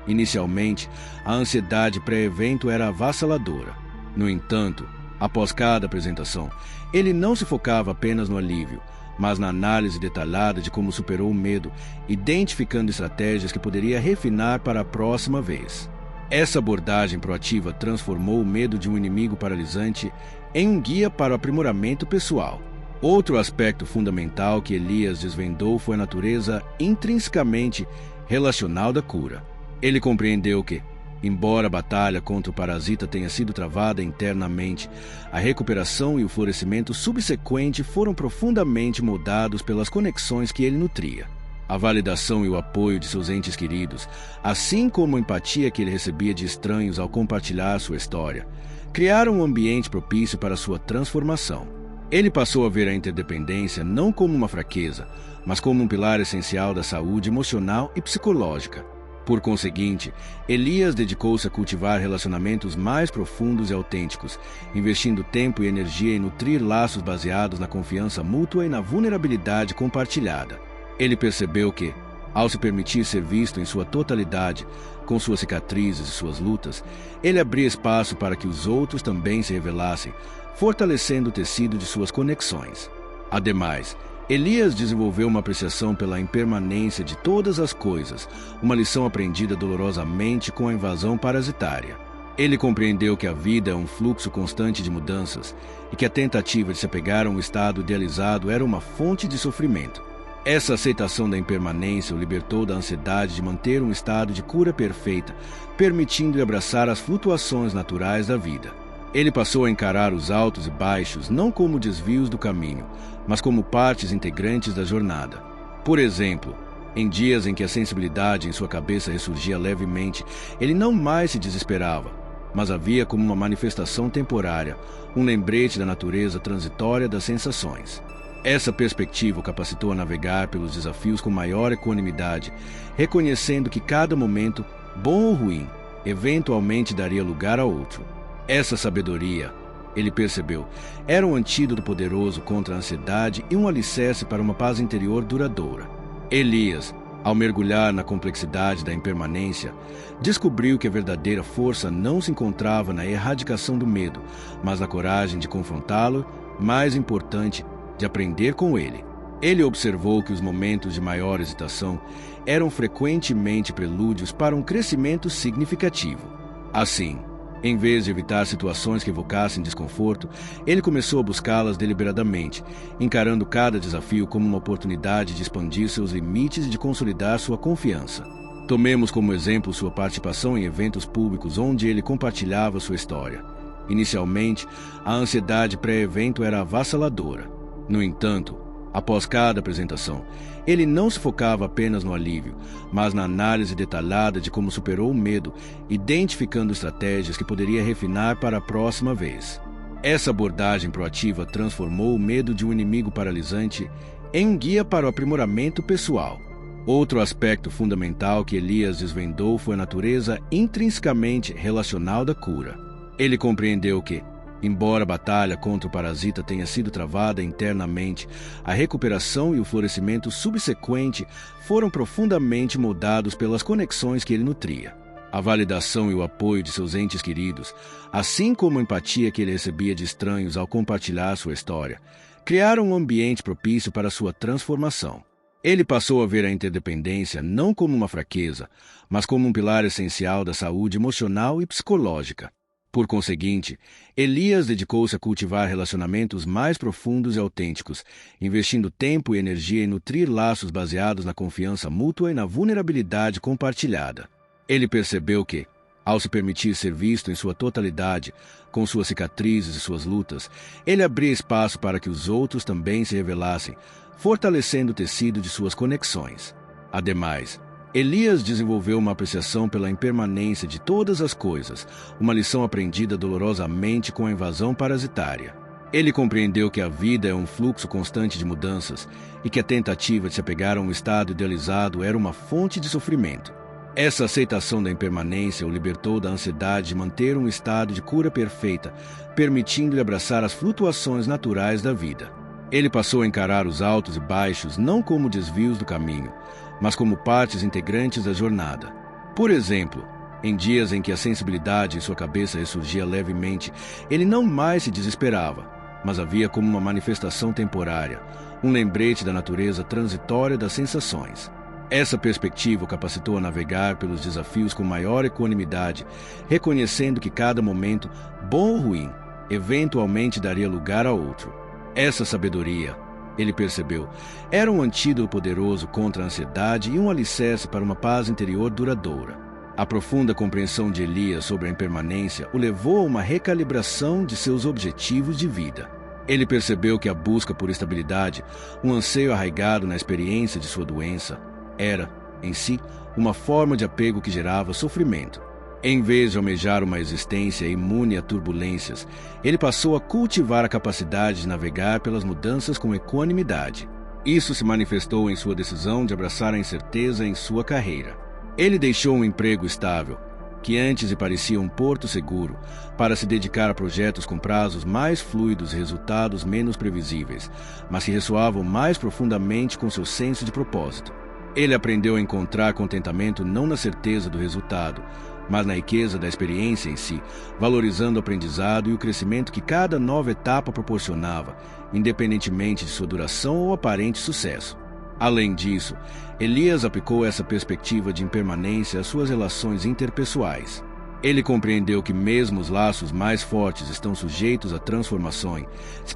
Inicialmente, a ansiedade pré-evento era avassaladora. No entanto, após cada apresentação, ele não se focava apenas no alívio, mas na análise detalhada de como superou o medo, identificando estratégias que poderia refinar para a próxima vez. Essa abordagem proativa transformou o medo de um inimigo paralisante em um guia para o aprimoramento pessoal. Outro aspecto fundamental que Elias desvendou foi a natureza intrinsecamente relacional da cura. Ele compreendeu que, embora a batalha contra o parasita tenha sido travada internamente, a recuperação e o florescimento subsequente foram profundamente moldados pelas conexões que ele nutria. A validação e o apoio de seus entes queridos, assim como a empatia que ele recebia de estranhos ao compartilhar sua história, criaram um ambiente propício para sua transformação. Ele passou a ver a interdependência não como uma fraqueza, mas como um pilar essencial da saúde emocional e psicológica. Por conseguinte, Elias dedicou-se a cultivar relacionamentos mais profundos e autênticos, investindo tempo e energia em nutrir laços baseados na confiança mútua e na vulnerabilidade compartilhada. Ele percebeu que, ao se permitir ser visto em sua totalidade, com suas cicatrizes e suas lutas, ele abria espaço para que os outros também se revelassem, fortalecendo o tecido de suas conexões. Ademais, Elias desenvolveu uma apreciação pela impermanência de todas as coisas, uma lição aprendida dolorosamente com a invasão parasitária. Ele compreendeu que a vida é um fluxo constante de mudanças e que a tentativa de se apegar a um estado idealizado era uma fonte de sofrimento. Essa aceitação da impermanência o libertou da ansiedade de manter um estado de cura perfeita, permitindo-lhe abraçar as flutuações naturais da vida. Ele passou a encarar os altos e baixos não como desvios do caminho, mas como partes integrantes da jornada. Por exemplo, em dias em que a sensibilidade em sua cabeça ressurgia levemente, ele não mais se desesperava, mas havia como uma manifestação temporária, um lembrete da natureza transitória das sensações. Essa perspectiva o capacitou a navegar pelos desafios com maior equanimidade, reconhecendo que cada momento, bom ou ruim, eventualmente daria lugar a outro. Essa sabedoria, ele percebeu, era um antídoto poderoso contra a ansiedade e um alicerce para uma paz interior duradoura. Elias, ao mergulhar na complexidade da impermanência, descobriu que a verdadeira força não se encontrava na erradicação do medo, mas na coragem de confrontá-lo, mais importante, de aprender com ele. Ele observou que os momentos de maior hesitação eram frequentemente prelúdios para um crescimento significativo. Assim, em vez de evitar situações que evocassem desconforto, ele começou a buscá-las deliberadamente, encarando cada desafio como uma oportunidade de expandir seus limites e de consolidar sua confiança. Tomemos como exemplo sua participação em eventos públicos onde ele compartilhava sua história. Inicialmente, a ansiedade pré-evento era avassaladora. No entanto, após cada apresentação, ele não se focava apenas no alívio, mas na análise detalhada de como superou o medo, identificando estratégias que poderia refinar para a próxima vez. Essa abordagem proativa transformou o medo de um inimigo paralisante em um guia para o aprimoramento pessoal. Outro aspecto fundamental que Elias desvendou foi a natureza intrinsecamente relacional da cura. Ele compreendeu que, embora a batalha contra o parasita tenha sido travada internamente, a recuperação e o florescimento subsequente foram profundamente moldados pelas conexões que ele nutria. A validação e o apoio de seus entes queridos, assim como a empatia que ele recebia de estranhos ao compartilhar sua história, criaram um ambiente propício para sua transformação. Ele passou a ver a interdependência não como uma fraqueza, mas como um pilar essencial da saúde emocional e psicológica. Por conseguinte, Elias dedicou-se a cultivar relacionamentos mais profundos e autênticos, investindo tempo e energia em nutrir laços baseados na confiança mútua e na vulnerabilidade compartilhada. Ele percebeu que, ao se permitir ser visto em sua totalidade, com suas cicatrizes e suas lutas, ele abria espaço para que os outros também se revelassem, fortalecendo o tecido de suas conexões. Ademais, Elias desenvolveu uma apreciação pela impermanência de todas as coisas, uma lição aprendida dolorosamente com a invasão parasitária. Ele compreendeu que a vida é um fluxo constante de mudanças e que a tentativa de se apegar a um estado idealizado era uma fonte de sofrimento. Essa aceitação da impermanência o libertou da ansiedade de manter um estado de cura perfeita, permitindo-lhe abraçar as flutuações naturais da vida. Ele passou a encarar os altos e baixos não como desvios do caminho, mas como partes integrantes da jornada. Por exemplo, em dias em que a sensibilidade em sua cabeça ressurgia levemente, ele não mais se desesperava, mas havia como uma manifestação temporária, um lembrete da natureza transitória das sensações. Essa perspectiva o capacitou a navegar pelos desafios com maior equanimidade, reconhecendo que cada momento, bom ou ruim, eventualmente daria lugar a outro. Essa sabedoria, ele percebeu, era um antídoto poderoso contra a ansiedade e um alicerce para uma paz interior duradoura. A profunda compreensão de Elias sobre a impermanência o levou a uma recalibração de seus objetivos de vida. Ele percebeu que a busca por estabilidade, um anseio arraigado na experiência de sua doença, era, em si, uma forma de apego que gerava sofrimento. Em vez de almejar uma existência imune a turbulências, ele passou a cultivar a capacidade de navegar pelas mudanças com equanimidade. Isso se manifestou em sua decisão de abraçar a incerteza em sua carreira. Ele deixou um emprego estável, que antes lhe parecia um porto seguro, para se dedicar a projetos com prazos mais fluidos e resultados menos previsíveis, mas que ressoavam mais profundamente com seu senso de propósito. Ele aprendeu a encontrar contentamento não na certeza do resultado, mas na riqueza da experiência em si, valorizando o aprendizado e o crescimento que cada nova etapa proporcionava, independentemente de sua duração ou aparente sucesso. Além disso, Elias aplicou essa perspectiva de impermanência às suas relações interpessoais. Ele compreendeu que mesmo os laços mais fortes estão sujeitos a transformações,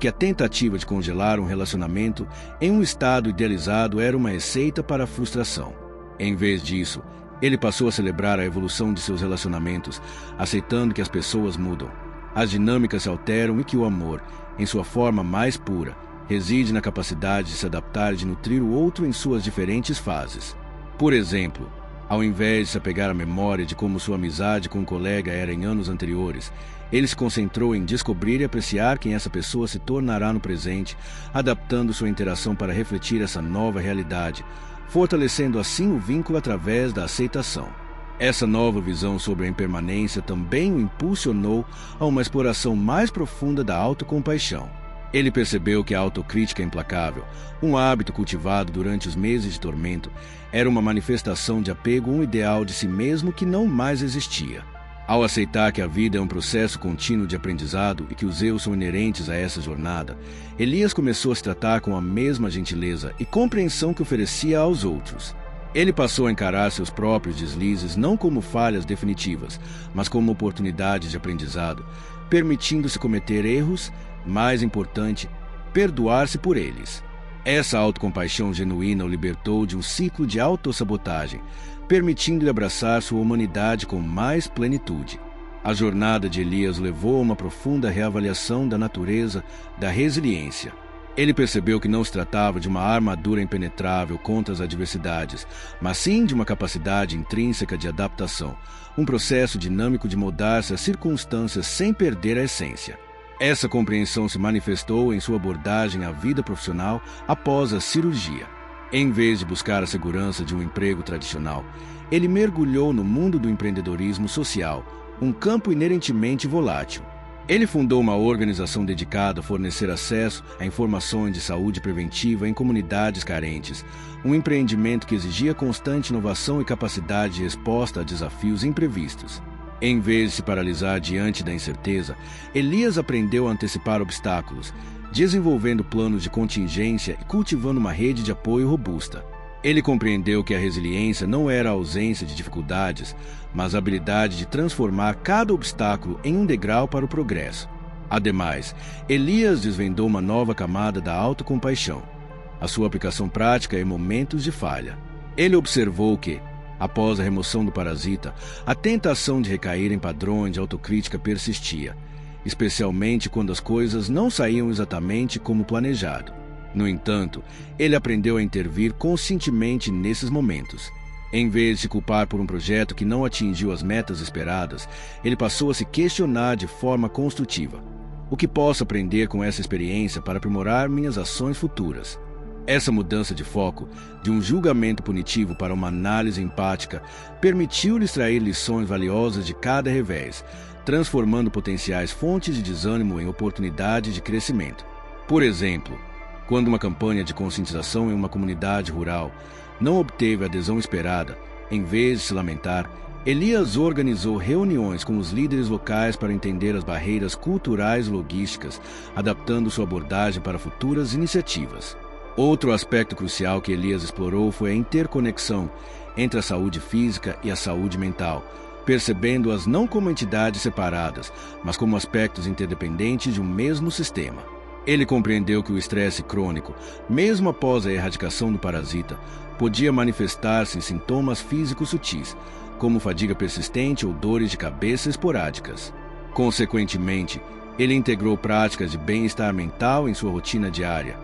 que a tentativa de congelar um relacionamento em um estado idealizado era uma receita para a frustração. Em vez disso, ele passou a celebrar a evolução de seus relacionamentos, aceitando que as pessoas mudam, as dinâmicas se alteram e que o amor, em sua forma mais pura, reside na capacidade de se adaptar e de nutrir o outro em suas diferentes fases. Por exemplo, ao invés de se apegar à memória de como sua amizade com um colega era em anos anteriores, ele se concentrou em descobrir e apreciar quem essa pessoa se tornará no presente, adaptando sua interação para refletir essa nova realidade, fortalecendo assim o vínculo através da aceitação. Essa nova visão sobre a impermanência também o impulsionou a uma exploração mais profunda da autocompaixão. Ele percebeu que a autocrítica implacável, um hábito cultivado durante os meses de tormento, era uma manifestação de apego a um ideal de si mesmo que não mais existia. Ao aceitar que a vida é um processo contínuo de aprendizado e que os erros são inerentes a essa jornada, Elias começou a se tratar com a mesma gentileza e compreensão que oferecia aos outros. Ele passou a encarar seus próprios deslizes não como falhas definitivas, mas como oportunidades de aprendizado, permitindo-se cometer erros, mais importante, perdoar-se por eles. Essa autocompaixão genuína o libertou de um ciclo de autossabotagem, permitindo-lhe abraçar sua humanidade com mais plenitude. A jornada de Elias levou a uma profunda reavaliação da natureza da resiliência. Ele percebeu que não se tratava de uma armadura impenetrável contra as adversidades, mas sim de uma capacidade intrínseca de adaptação, um processo dinâmico de moldar-se às circunstâncias sem perder a essência. Essa compreensão se manifestou em sua abordagem à vida profissional após a cirurgia. Em vez de buscar a segurança de um emprego tradicional, ele mergulhou no mundo do empreendedorismo social, um campo inerentemente volátil. Ele fundou uma organização dedicada a fornecer acesso a informações de saúde preventiva em comunidades carentes, um empreendimento que exigia constante inovação e capacidade de resposta a desafios imprevistos. Em vez de se paralisar diante da incerteza, Elias aprendeu a antecipar obstáculos, desenvolvendo planos de contingência e cultivando uma rede de apoio robusta. Ele compreendeu que a resiliência não era a ausência de dificuldades, mas a habilidade de transformar cada obstáculo em um degrau para o progresso. Ademais, Elias desvendou uma nova camada da autocompaixão, a sua aplicação prática em momentos de falha. Ele observou que, após a remoção do parasita, a tentação de recair em padrões de autocrítica persistia, especialmente quando as coisas não saíam exatamente como planejado. No entanto, ele aprendeu a intervir conscientemente nesses momentos. Em vez de se culpar por um projeto que não atingiu as metas esperadas, ele passou a se questionar de forma construtiva. O que posso aprender com essa experiência para aprimorar minhas ações futuras? Essa mudança de foco, de um julgamento punitivo para uma análise empática, permitiu-lhe extrair lições valiosas de cada revés, transformando potenciais fontes de desânimo em oportunidades de crescimento. Por exemplo, quando uma campanha de conscientização em uma comunidade rural não obteve a adesão esperada, em vez de se lamentar, Elias organizou reuniões com os líderes locais para entender as barreiras culturais e logísticas, adaptando sua abordagem para futuras iniciativas. Outro aspecto crucial que Elias explorou foi a interconexão entre a saúde física e a saúde mental, percebendo-as não como entidades separadas, mas como aspectos interdependentes de um mesmo sistema. Ele compreendeu que o estresse crônico, mesmo após a erradicação do parasita, podia manifestar-se em sintomas físicos sutis, como fadiga persistente ou dores de cabeça esporádicas. Consequentemente, ele integrou práticas de bem-estar mental em sua rotina diária,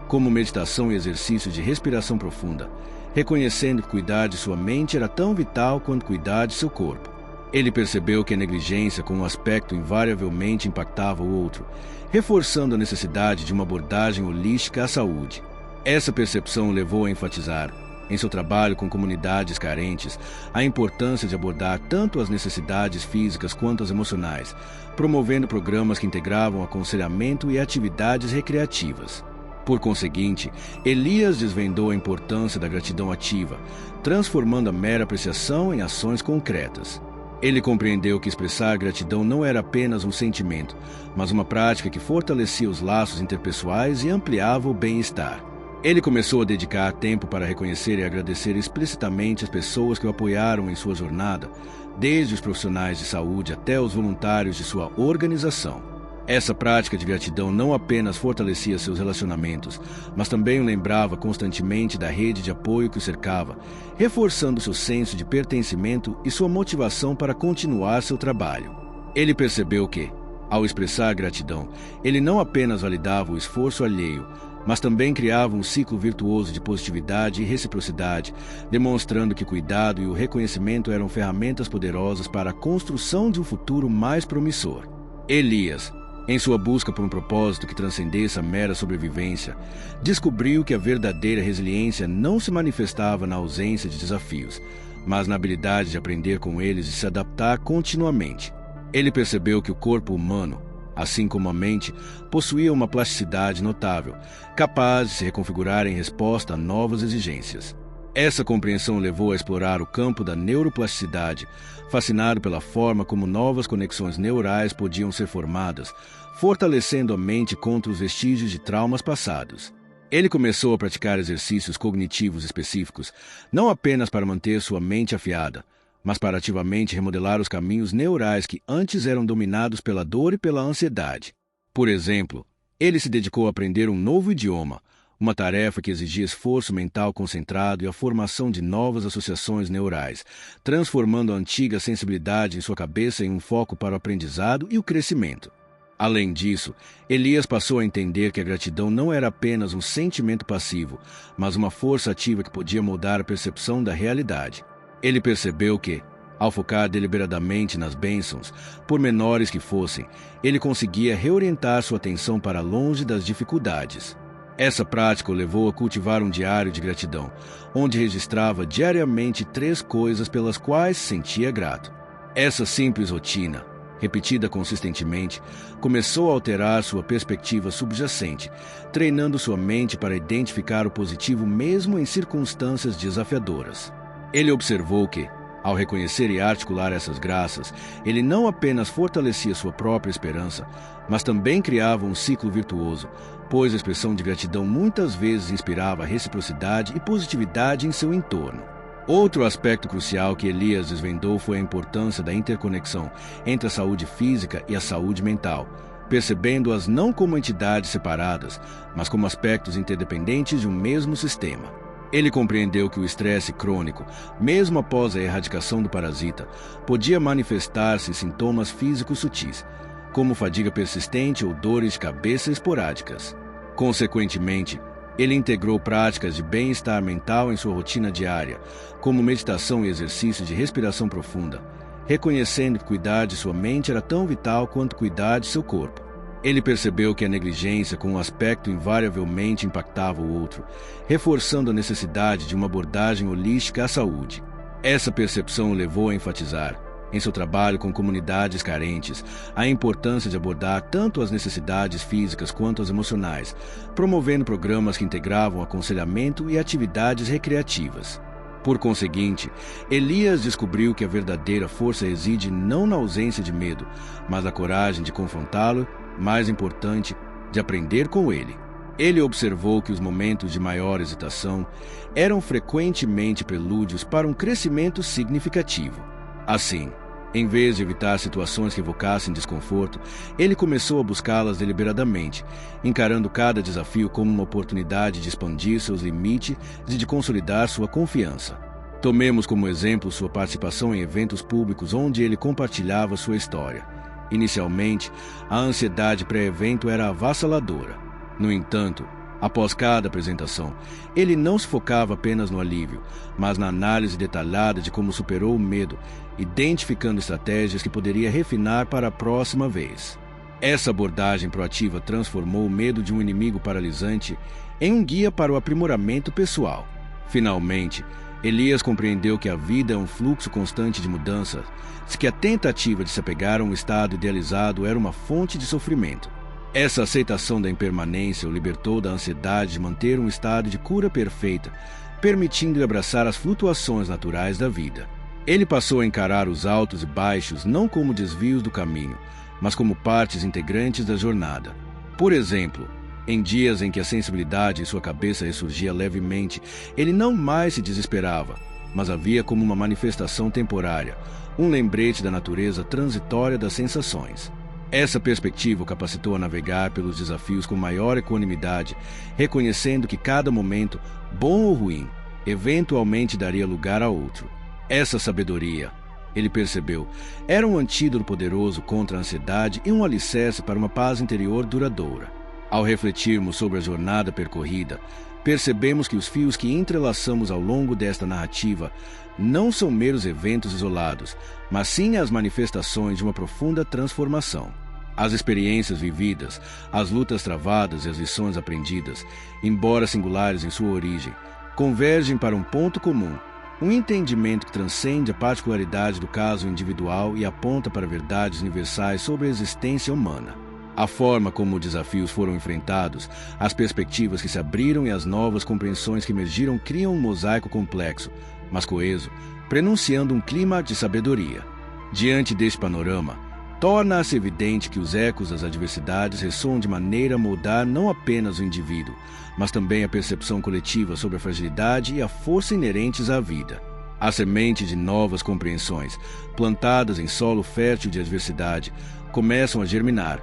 como meditação e exercício de respiração profunda, reconhecendo que cuidar de sua mente era tão vital quanto cuidar de seu corpo. Ele percebeu que a negligência com um aspecto invariavelmente impactava o outro, reforçando a necessidade de uma abordagem holística à saúde. Essa percepção o levou a enfatizar, em seu trabalho com comunidades carentes, a importância de abordar tanto as necessidades físicas quanto as emocionais, promovendo programas que integravam aconselhamento e atividades recreativas. Por conseguinte, Elias desvendou a importância da gratidão ativa, transformando a mera apreciação em ações concretas. Ele compreendeu que expressar gratidão não era apenas um sentimento, mas uma prática que fortalecia os laços interpessoais e ampliava o bem-estar. Ele começou a dedicar tempo para reconhecer e agradecer explicitamente as pessoas que o apoiaram em sua jornada, desde os profissionais de saúde até os voluntários de sua organização. Essa prática de gratidão não apenas fortalecia seus relacionamentos, mas também o lembrava constantemente da rede de apoio que o cercava, reforçando seu senso de pertencimento e sua motivação para continuar seu trabalho. Ele percebeu que, ao expressar gratidão, ele não apenas validava o esforço alheio, mas também criava um ciclo virtuoso de positividade e reciprocidade, demonstrando que o cuidado e o reconhecimento eram ferramentas poderosas para a construção de um futuro mais promissor. Elias, em sua busca por um propósito que transcendesse a mera sobrevivência, descobriu que a verdadeira resiliência não se manifestava na ausência de desafios, mas na habilidade de aprender com eles e se adaptar continuamente. Ele percebeu que o corpo humano, assim como a mente, possuía uma plasticidade notável, capaz de se reconfigurar em resposta a novas exigências. Essa compreensão o levou a explorar o campo da neuroplasticidade, fascinado pela forma como novas conexões neurais podiam ser formadas, fortalecendo a mente contra os vestígios de traumas passados. Ele começou a praticar exercícios cognitivos específicos, não apenas para manter sua mente afiada, mas para ativamente remodelar os caminhos neurais que antes eram dominados pela dor e pela ansiedade. Por exemplo, ele se dedicou a aprender um novo idioma, Uma tarefa que exigia esforço mental concentrado e a formação de novas associações neurais, transformando a antiga sensibilidade em sua cabeça em um foco para o aprendizado e o crescimento. Além disso, Elias passou a entender que a gratidão não era apenas um sentimento passivo, mas uma força ativa que podia mudar a percepção da realidade. Ele percebeu que, ao focar deliberadamente nas bênçãos, por menores que fossem, ele conseguia reorientar sua atenção para longe das dificuldades. Essa prática o levou a cultivar um diário de gratidão, onde registrava diariamente 3 coisas pelas quais se sentia grato. Essa simples rotina, repetida consistentemente, começou a alterar sua perspectiva subjacente, treinando sua mente para identificar o positivo mesmo em circunstâncias desafiadoras. Ele observou que, ao reconhecer e articular essas graças, ele não apenas fortalecia sua própria esperança, mas também criava um ciclo virtuoso, pois a expressão de gratidão muitas vezes inspirava reciprocidade e positividade em seu entorno. Outro aspecto crucial que Elias desvendou foi a importância da interconexão entre a saúde física e a saúde mental, percebendo-as não como entidades separadas, mas como aspectos interdependentes de um mesmo sistema. Ele compreendeu que o estresse crônico, mesmo após a erradicação do parasita, podia manifestar-se em sintomas físicos sutis, como fadiga persistente ou dores de cabeça esporádicas. Consequentemente, ele integrou práticas de bem-estar mental em sua rotina diária, como meditação e exercício de respiração profunda, reconhecendo que cuidar de sua mente era tão vital quanto cuidar de seu corpo. Ele percebeu que a negligência com um aspecto invariavelmente impactava o outro, reforçando a necessidade de uma abordagem holística à saúde. Essa percepção o levou a enfatizar, em seu trabalho com comunidades carentes, a importância de abordar tanto as necessidades físicas quanto as emocionais, promovendo programas que integravam aconselhamento e atividades recreativas. Por conseguinte, Elias descobriu que a verdadeira força reside não na ausência de medo, mas na coragem de confrontá-lo, mais importante, de aprender com ele. Ele observou que os momentos de maior hesitação eram frequentemente prelúdios para um crescimento significativo. Assim, em vez de evitar situações que evocassem desconforto, ele começou a buscá-las deliberadamente, encarando cada desafio como uma oportunidade de expandir seus limites e de consolidar sua confiança. Tomemos como exemplo sua participação em eventos públicos onde ele compartilhava sua história. Inicialmente, a ansiedade pré-evento era avassaladora. No entanto, após cada apresentação, ele não se focava apenas no alívio, mas na análise detalhada de como superou o medo, identificando estratégias que poderia refinar para a próxima vez. Essa abordagem proativa transformou o medo de um inimigo paralisante em um guia para o aprimoramento pessoal. Finalmente, Elias compreendeu que a vida é um fluxo constante de mudanças, e que a tentativa de se apegar a um estado idealizado era uma fonte de sofrimento. Essa aceitação da impermanência o libertou da ansiedade de manter um estado de cura perfeita, permitindo-lhe abraçar as flutuações naturais da vida. Ele passou a encarar os altos e baixos não como desvios do caminho, mas como partes integrantes da jornada. Por exemplo, em dias em que a sensibilidade em sua cabeça ressurgia levemente, ele não mais se desesperava, mas a via como uma manifestação temporária, um lembrete da natureza transitória das sensações. Essa perspectiva o capacitou a navegar pelos desafios com maior equanimidade, reconhecendo que cada momento, bom ou ruim, eventualmente daria lugar a outro. Essa sabedoria, ele percebeu, era um antídoto poderoso contra a ansiedade e um alicerce para uma paz interior duradoura. Ao refletirmos sobre a jornada percorrida, percebemos que os fios que entrelaçamos ao longo desta narrativa não são meros eventos isolados, mas sim as manifestações de uma profunda transformação. As experiências vividas, as lutas travadas e as lições aprendidas, embora singulares em sua origem, convergem para um ponto comum, um entendimento que transcende a particularidade do caso individual e aponta para verdades universais sobre a existência humana. A forma como os desafios foram enfrentados, as perspectivas que se abriram e as novas compreensões que emergiram criam um mosaico complexo, mas coeso, prenunciando um clima de sabedoria. Diante deste panorama, torna-se evidente que os ecos das adversidades ressoam de maneira a moldar não apenas o indivíduo, mas também a percepção coletiva sobre a fragilidade e a força inerentes à vida. A semente de novas compreensões, plantadas em solo fértil de adversidade, começam a germinar,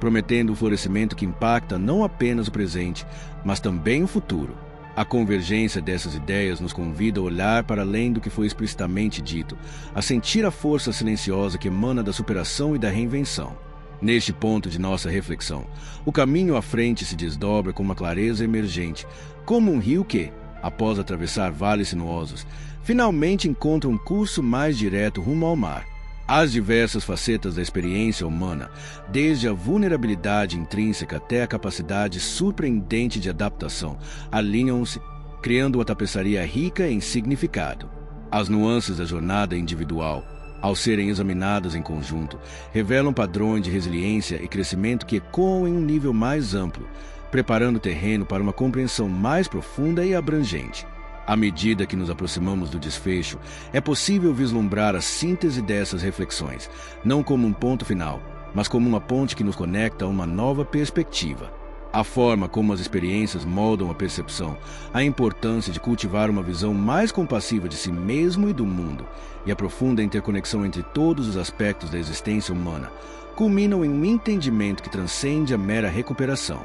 prometendo um florescimento que impacta não apenas o presente, mas também o futuro. A convergência dessas ideias nos convida a olhar para além do que foi explicitamente dito, a sentir a força silenciosa que emana da superação e da reinvenção. Neste ponto de nossa reflexão, o caminho à frente se desdobra com uma clareza emergente, como um rio que, após atravessar vales sinuosos, finalmente encontra um curso mais direto rumo ao mar. As diversas facetas da experiência humana, desde a vulnerabilidade intrínseca até a capacidade surpreendente de adaptação, alinham-se, criando uma tapeçaria rica em significado. As nuances da jornada individual, ao serem examinadas em conjunto, revelam padrões de resiliência e crescimento que ecoam em um nível mais amplo, preparando o terreno para uma compreensão mais profunda e abrangente. À medida que nos aproximamos do desfecho, é possível vislumbrar a síntese dessas reflexões, não como um ponto final, mas como uma ponte que nos conecta a uma nova perspectiva. A forma como as experiências moldam a percepção, a importância de cultivar uma visão mais compassiva de si mesmo e do mundo, e a profunda interconexão entre todos os aspectos da existência humana, culminam em um entendimento que transcende a mera recuperação.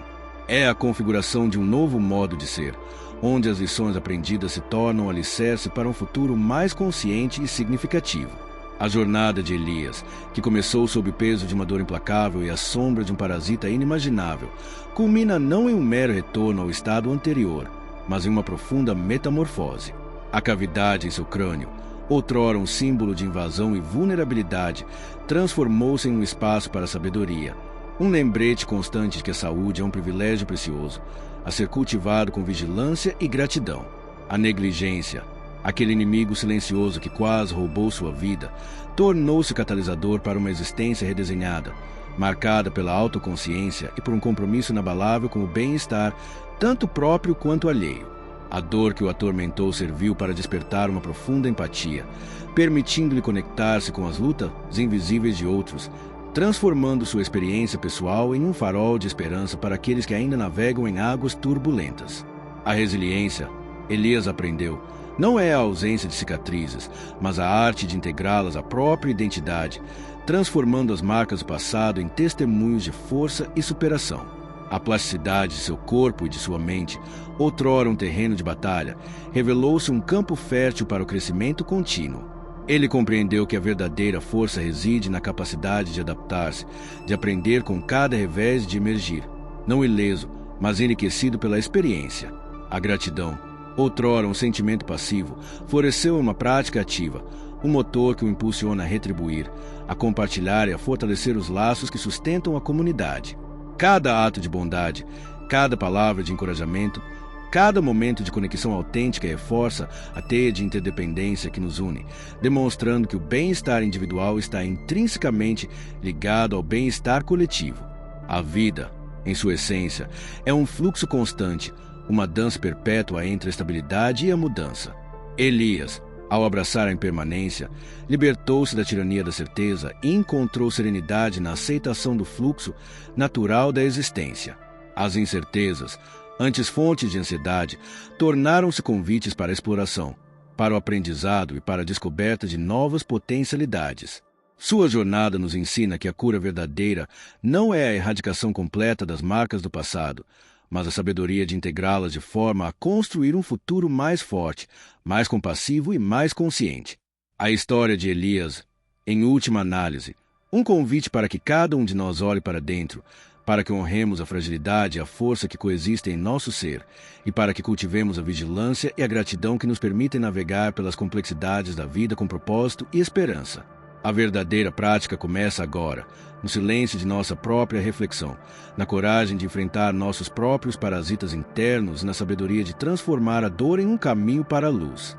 É a configuração de um novo modo de ser, onde as lições aprendidas se tornam alicerce para um futuro mais consciente e significativo. A jornada de Elias, que começou sob o peso de uma dor implacável e a sombra de um parasita inimaginável, culmina não em um mero retorno ao estado anterior, mas em uma profunda metamorfose. A cavidade em seu crânio, outrora um símbolo de invasão e vulnerabilidade, transformou-se em um espaço para a sabedoria, um lembrete constante de que a saúde é um privilégio precioso, a ser cultivado com vigilância e gratidão. A negligência, aquele inimigo silencioso que quase roubou sua vida, tornou-se catalisador para uma existência redesenhada, marcada pela autoconsciência e por um compromisso inabalável com o bem-estar, tanto próprio quanto alheio. A dor que o atormentou serviu para despertar uma profunda empatia, permitindo-lhe conectar-se com as lutas invisíveis de outros, transformando sua experiência pessoal em um farol de esperança para aqueles que ainda navegam em águas turbulentas. A resiliência, Elias aprendeu, não é a ausência de cicatrizes, mas a arte de integrá-las à própria identidade, transformando as marcas do passado em testemunhos de força e superação. A plasticidade de seu corpo e de sua mente, outrora um terreno de batalha, revelou-se um campo fértil para o crescimento contínuo. Ele compreendeu que a verdadeira força reside na capacidade de adaptar-se, de aprender com cada revés e de emergir, não ileso, mas enriquecido pela experiência. A gratidão, outrora um sentimento passivo, floresceu uma prática ativa, um motor que o impulsiona a retribuir, a compartilhar e a fortalecer os laços que sustentam a comunidade. Cada ato de bondade, cada palavra de encorajamento, cada momento de conexão autêntica reforça a teia de interdependência que nos une, demonstrando que o bem-estar individual está intrinsecamente ligado ao bem-estar coletivo. A vida, em sua essência, é um fluxo constante, uma dança perpétua entre a estabilidade e a mudança. Elias, ao abraçar a impermanência, libertou-se da tirania da certeza e encontrou serenidade na aceitação do fluxo natural da existência. As incertezas, antes fontes de ansiedade, tornaram-se convites para a exploração, para o aprendizado e para a descoberta de novas potencialidades. Sua jornada nos ensina que a cura verdadeira não é a erradicação completa das marcas do passado, mas a sabedoria de integrá-las de forma a construir um futuro mais forte, mais compassivo e mais consciente. A história de Elias, em última análise, um convite para que cada um de nós olhe para dentro, para que honremos a fragilidade e a força que coexistem em nosso ser, e para que cultivemos a vigilância e a gratidão que nos permitem navegar pelas complexidades da vida com propósito e esperança. A verdadeira prática começa agora, no silêncio de nossa própria reflexão, na coragem de enfrentar nossos próprios parasitas internos e na sabedoria de transformar a dor em um caminho para a luz.